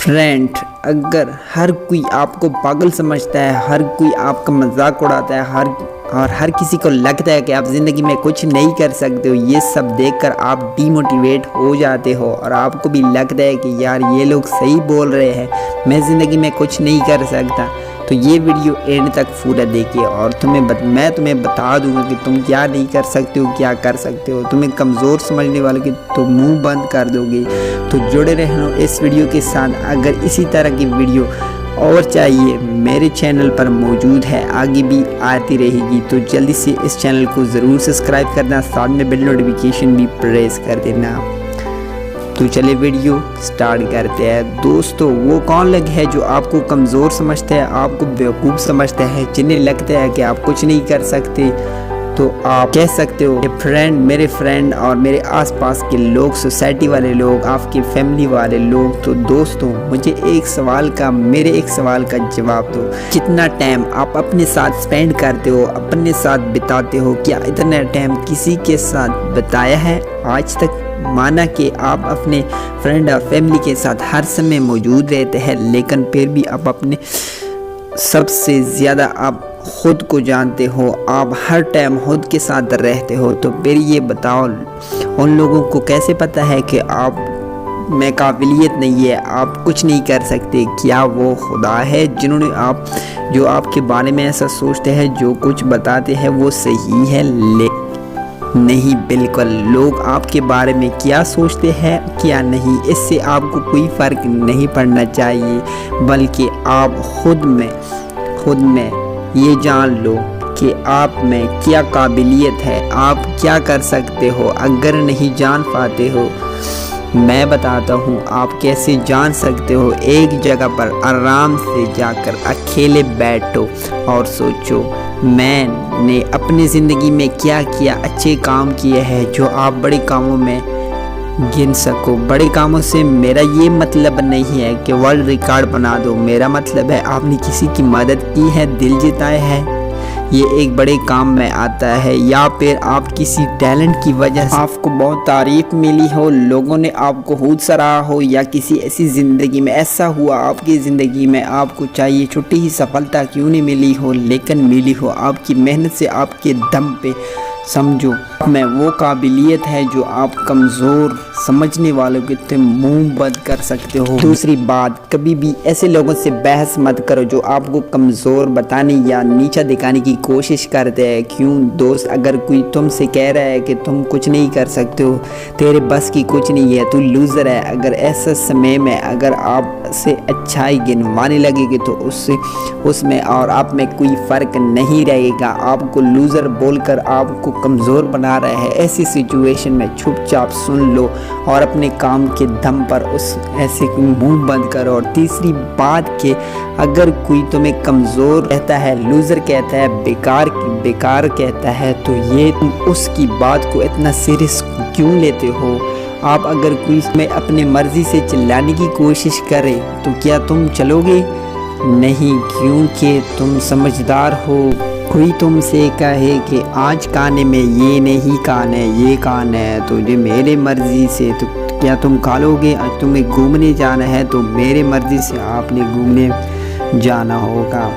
Friend, अगर हर कोई आपको पागल समझता है, हर कोई आपका मजाक उड़ाता है, हर किसी को लगता है कि आप ज़िंदगी में कुछ नहीं कर सकते हो, ये सब देखकर आप डीमोटिवेट हो जाते हो और आपको भी लगता है कि यार ये लोग सही बोल रहे हैं, मैं ज़िंदगी में कुछ नहीं कर सकता, तो ये वीडियो एंड तक पूरा देखिए और मैं तुम्हें बता दूंगा कि तुम क्या नहीं कर सकते हो, क्या कर सकते हो। तुम्हें कमज़ोर समझने वाले की तो मुंह बंद कर दोगे। तो जुड़े रहना इस वीडियो के साथ। अगर इसी तरह की वीडियो और चाहिए मेरे चैनल पर मौजूद है, आगे भी आती रहेगी, तो जल्दी से इस चैनल को ज़रूर सब्सक्राइब करना, साथ में बेल नोटिफिकेशन भी प्रेस कर देना। तो चलिए वीडियो स्टार्ट करते हैं। दोस्तों, वो कौन लोग है जो आपको कमज़ोर समझते हैं, आपको बेवकूफ़ समझते हैं, जिन्हें लगता है कि आप कुछ नहीं कर सकते, तो आप कह सकते हो फ्रेंड, मेरे फ्रेंड और मेरे आसपास के लोग, सोसाइटी वाले लोग, आपकी फैमिली वाले लोग। तो दोस्तों, मुझे मेरे एक सवाल का जवाब दो। कितना टाइम आप अपने साथ स्पेंड करते हो, अपने साथ बिताते हो? क्या इतना टाइम किसी के साथ बिताया है आज तक? माना कि आप अपने फ्रेंड और फैमिली के साथ हर समय मौजूद रहते हैं, लेकिन फिर भी आप अपने सबसे ज़्यादा आप खुद को जानते हो, आप हर टाइम खुद के साथ रहते हो। तो फिर ये बताओ, उन लोगों को कैसे पता है कि आप में काबिलियत नहीं है, आप कुछ नहीं कर सकते? क्या वो खुदा है जो आपके बारे में ऐसा सोचते हैं, जो कुछ बताते हैं वो सही है? नहीं, बिल्कुल। लोग आपके बारे में क्या सोचते हैं क्या नहीं, इससे आपको कोई फ़र्क नहीं पड़ना चाहिए, बल्कि आप खुद में ये जान लो कि आप में क्या काबिलियत है, आप क्या कर सकते हो। अगर नहीं जान पाते हो, मैं बताता हूँ आप कैसे जान सकते हो। एक जगह पर आराम से जाकर अकेले बैठो और सोचो, मैंने अपनी ज़िंदगी में क्या किया, अच्छे काम किए हैं जो आप बड़े कामों में गिन सको। बड़े कामों से मेरा ये मतलब नहीं है कि वर्ल्ड रिकॉर्ड बना दो, मेरा मतलब है आपने किसी की मदद की है, दिल जिताए है, ये एक बड़े काम में आता है। या फिर आप किसी टैलेंट की वजह से आपको बहुत तारीफ मिली हो, लोगों ने आपको खूब सराहा हो, या किसी ऐसी ज़िंदगी में ऐसा हुआ आपकी ज़िंदगी में आपको चाहिए छोटी ही सफलता क्यों नहीं मिली हो, लेकिन मिली हो आपकी मेहनत से, आपके दम पे। समझो में वो काबिलियत है जो आप कमज़ोर समझने वालों के मुंह बंद कर सकते हो। दूसरी बात, कभी भी ऐसे लोगों से बहस मत करो जो आपको कमज़ोर बताने या नीचा दिखाने की कोशिश करते हैं। क्यों दोस्त, अगर कोई तुमसे कह रहा है कि तुम कुछ नहीं कर सकते हो, तेरे बस की कुछ नहीं है, तू लूज़र है, अगर ऐसा समय में अगर आप से अच्छाई गिनवाने लगेगी तो उसमें और आप में कोई फ़र्क नहीं रहेगा। आपको लूज़र बोलकर आपको कमज़ोर बना रहे हैं। ऐसी सिचुएशन में चुपचाप सुन लो और अपने काम के दम पर ऐसे मुंह बंद करो। और तीसरी बात कि अगर कोई तुम्हें कमज़ोर कहता है, लूज़र कहता है, बेकार कहता है, तो ये तुम उसकी बात को इतना सीरियस क्यों लेते हो? आप अगर कोई में अपनी मर्ज़ी से चिल्लाने की कोशिश करे तो क्या तुम चलोगे? नहीं, क्योंकि तुम समझदार हो। कोई तुमसे कहे कि आज खाने में ये नहीं खाना है, ये खाना है, तो ये मेरे मर्ज़ी से, तो क्या तुम खा लोगे? आज तुम्हें घूमने जाना है तो मेरे मर्ज़ी से आपने घूमने जाना होगा।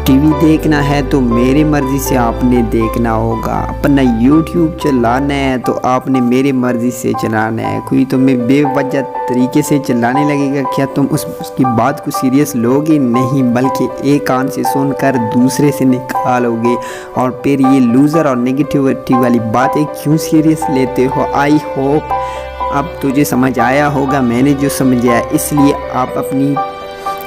टीवी देखना है तो मेरी मर्ज़ी से आपने देखना होगा। अपना यूट्यूब चलाना है तो आपने मेरी मर्ज़ी से चलाना है। कोई तुम्हें बेवजह तरीके से चलाने लगेगा, क्या तुम उसकी बात को सीरियस लोगे? नहीं, बल्कि एक कान से सुनकर दूसरे से निकालोगे। और फिर ये लूज़र और नेगेटिविटी वाली बातें क्यों सीरियस लेते हो? आई होप अब तुझे समझ आया होगा, मैंने जो समझाया। इसलिए आप अपनी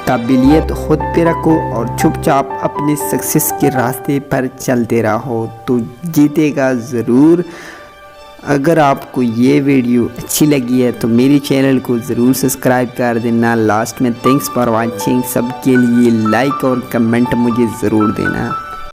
काबिलियत खुद पे रखो और चुपचाप अपने सक्सेस के रास्ते पर चलते रहो, तो जीतेगा ज़रूर। अगर आपको ये वीडियो अच्छी लगी है तो मेरे चैनल को ज़रूर सब्सक्राइब कर देना। लास्ट में थैंक्स फॉर वाचिंग। सबके लिए लाइक और कमेंट मुझे ज़रूर देना।